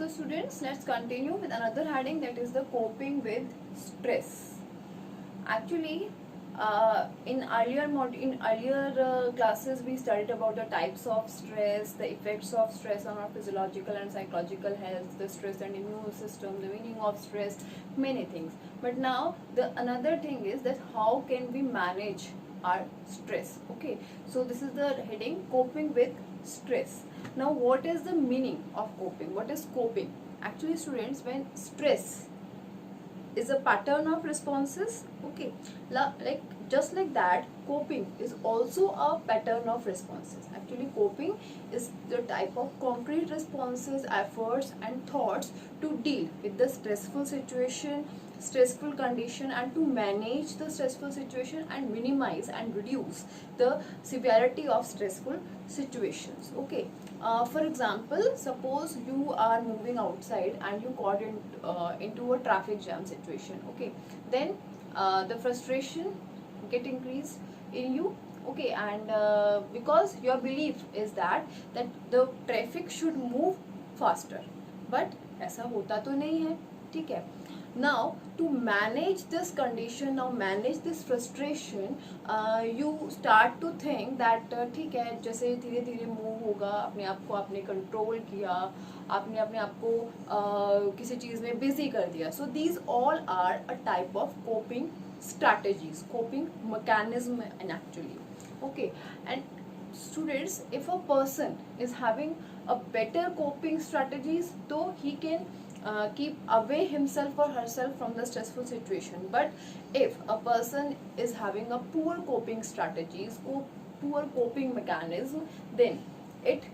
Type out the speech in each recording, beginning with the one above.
students, let's continue with another heading, that is the coping with stress. Actually, in earlier classes we studied about the types of stress, the effects of stress on our physiological and psychological health, the stress and immune system, the meaning of stress, many things. But now the another thing is that how can we manage our stress? Okay, so this is the heading, coping with stress. Now what is the meaning of coping? What is coping? Actually students, when stress is a pattern of responses, okay, like just like that, coping is also a pattern of responses. Actually coping is the type of concrete responses, efforts and thoughts to deal with the stressful situation, stressful condition, and to manage the stressful situation and minimize and reduce the severity of stressful situations. Okay, for example, suppose you are moving outside and you got into a traffic jam situation. Okay, then the frustration get increased in you. Okay, and because your belief is that the traffic should move faster, but ऐसा होता तो नहीं है. ठीक है. Now to manage this condition, now manage this frustration, you start to think that ठीक है, जैसे धीरे धीरे मूव होगा, अपने आप को आपने कंट्रोल किया, आपने अपने आप को किसी चीज़ में बिजी कर दिया. So these all are a type of coping strategies, coping mechanism and actually. Okay, and students, if a person is having a better coping strategies, so he can keep away himself or herself from the stressful situation. But if a person is having a poor coping strategies, poor coping mechanism, then it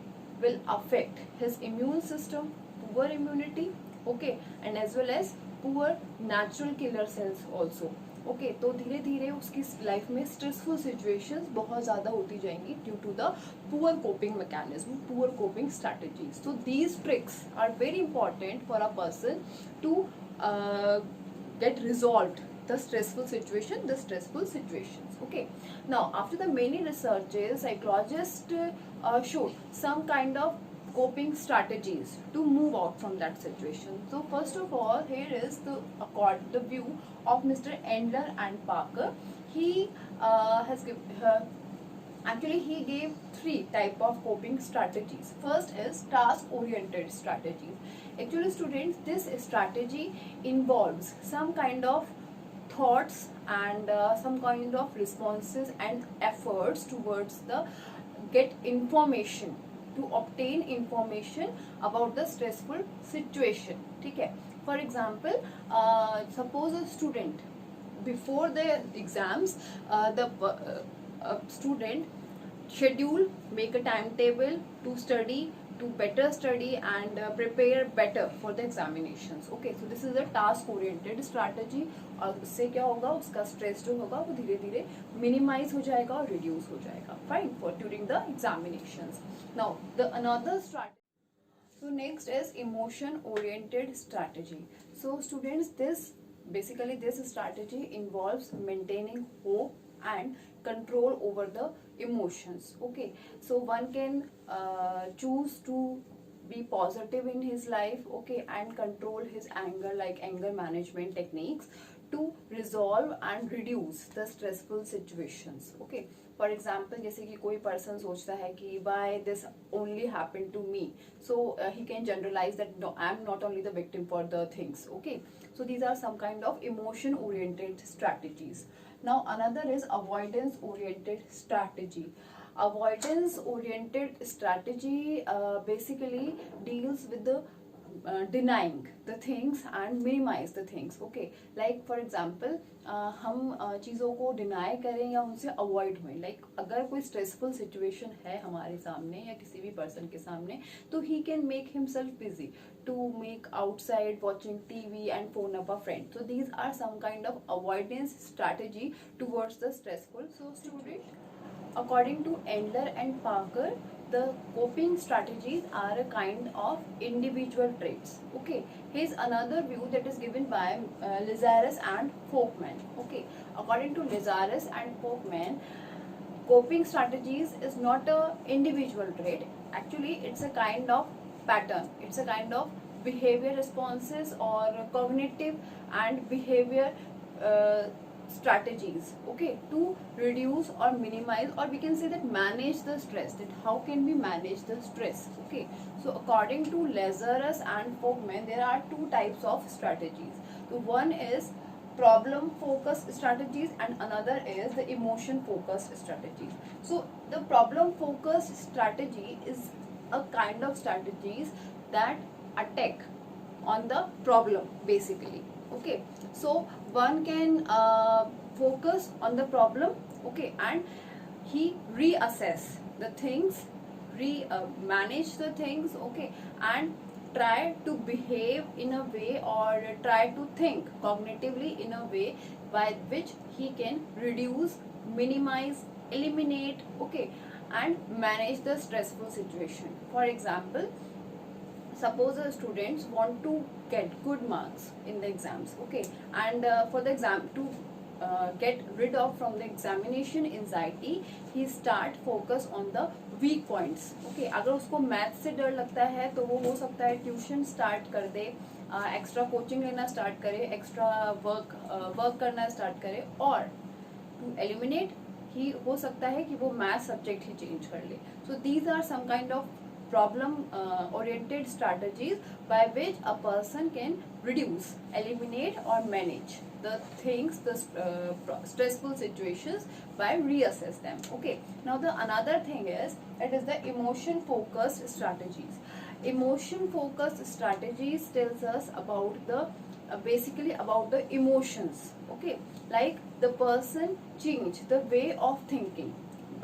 will affect his immune system, poor immunity, okay, and as well as poor natural killer cells also. Okay, तो धीरे धीरे उसकी life में stressful situations बहुत ज़्यादा होती जाएंगी due to the poor coping mechanism, poor coping strategies. So these tricks are very important for a person to get resolved the stressful situation, the stressful situations. Okay, now after the many researches, psychologists showed some kind of coping strategies to move out from that situation. So first of all, here is the view of Mr. Endler and Parker. He actually he gave 3 type of coping strategies. First is task oriented strategies. Actually students, this strategy involves some kind of thoughts and some kind of responses and efforts towards the get information, to obtain information about the stressful situation. ठीक है. For example, suppose a student before the exams, the student schedule, make a timetable to study, to better study and prepare better for the examinations. Okay, so this is a task oriented strategy. और उससे क्या होगा, उसका stress जो होगा वो धीरे धीरे मिनिमाइज हो जाएगा और रिड्यूस हो जाएगा. Fine, for during the examinations. Now the another strategy. So next is emotion oriented strategy. So students, this strategy involves maintaining hope and control over the emotions. Okay, so one can choose to be positive in his life, okay, and control his anger, like anger management techniques to resolve and reduce the stressful situations. Okay, for example, जैसे कि कोई person सोचता है कि why this only happened to me, so he can generalize that no, I am not only the victim for the things. Okay, so these are some kind of emotion oriented strategies. Now another is avoidance oriented strategy. Avoidance oriented strategy basically deals with the denying the things and minimize the things. Okay, like for example, हम चीज़ों को deny करें या उनसे avoid हुए. Like अगर कोई stressful situation है हमारे सामने या किसी भी पर्सन के सामने, तो he can make himself busy to make outside watching TV and phone up a friend. So these are some kind of avoidance strategy towards the stressful. So student, according to Endler and Parker, the coping strategies are a kind of individual traits. Okay, here's another view that is given by Lazarus and Folkman. Okay, according to Lazarus and Folkman, coping strategies is not a individual trait. Actually, it's a kind of pattern, it's a kind of behavior responses or cognitive and behavior strategies, okay, to reduce or minimize, or we can say that manage the stress, that how can we manage the stress, okay. So according to Lazarus and Fogman, there are two types of strategies. So one is problem focused strategies and another is the emotion focused strategies. So the problem focused strategy is a kind of strategies that attack on the problem basically, okay. So one can focus on the problem, okay, and he reassess the things, manage the things, okay, and try to behave in a way or try to think cognitively in a way by which he can reduce, minimize, eliminate, okay, and manage the stressful situation. For example, suppose the students want to get good marks in the exams, okay, and for the exam to get rid of from the examination anxiety, he start focus on the week points, okay. अगर उसको math से डर लगता है तो वो हो सकता है ट्यूशन स्टार्ट कर दे, एक्स्ट्रा कोचिंग लेना स्टार्ट करे, एक्स्ट्रा वर्क करना स्टार्ट करे, और टू एलिमिनेट ही हो सकता है कि वो मैथ सब्जेक्ट ही चेंज कर ले. So these are some kind of problem oriented strategies by which a person can reduce, eliminate or manage the things, the stressful situations by reassess them, okay. Now the another thing is, it is the emotion focused strategies. Emotion focused strategies tells us about the basically about the emotions, okay, like the person change the way of thinking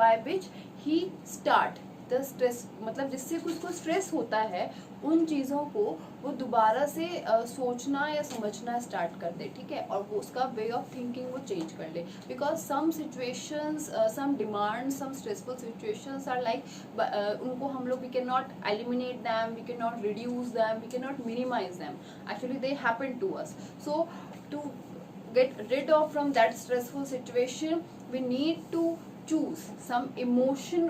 by which he start the stress, मतलब जिससे उसको stress होता है उन चीज़ों को वो दोबारा से सोचना या समझना स्टार्ट कर दे, ठीक है, और वो उसका वे ऑफ थिंकिंग वो चेंज कर ले. Because some situations, some demand, some stressful situations are like, उनको हम लोग we can not eliminate them, we can not reduce them, we can not minimise them, actually they happen to us. So to get rid of from that stressful situation, we need to choose some emotion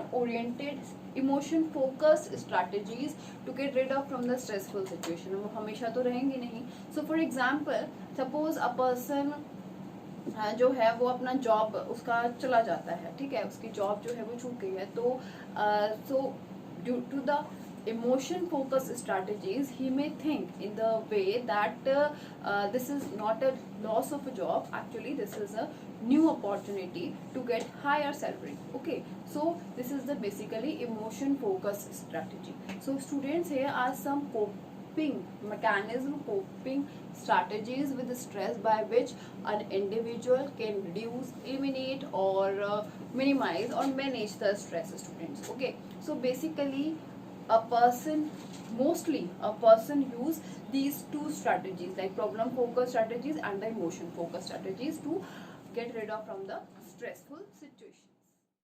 focused strategies to get rid of from the stressful situation. वो हमेशा तो रहेंगे नहीं. So for example, suppose a person जो है वो अपना job उसका चला जाता है, ठीक है, उसकी जॉब जो है वो छूट गई है, तो so due to the emotion focused strategies he may think in the way that this is not a loss of a job, actually this is a new opportunity to get higher salary, okay. So this is the basically emotion focused strategy. So students, here are some coping mechanism, coping strategies with stress by which an individual can reduce, eliminate or minimize or manage the stress, students, okay. So basically mostly a person use these two strategies, like problem focused strategies and the emotion focused strategies, to get rid of from the stressful situation.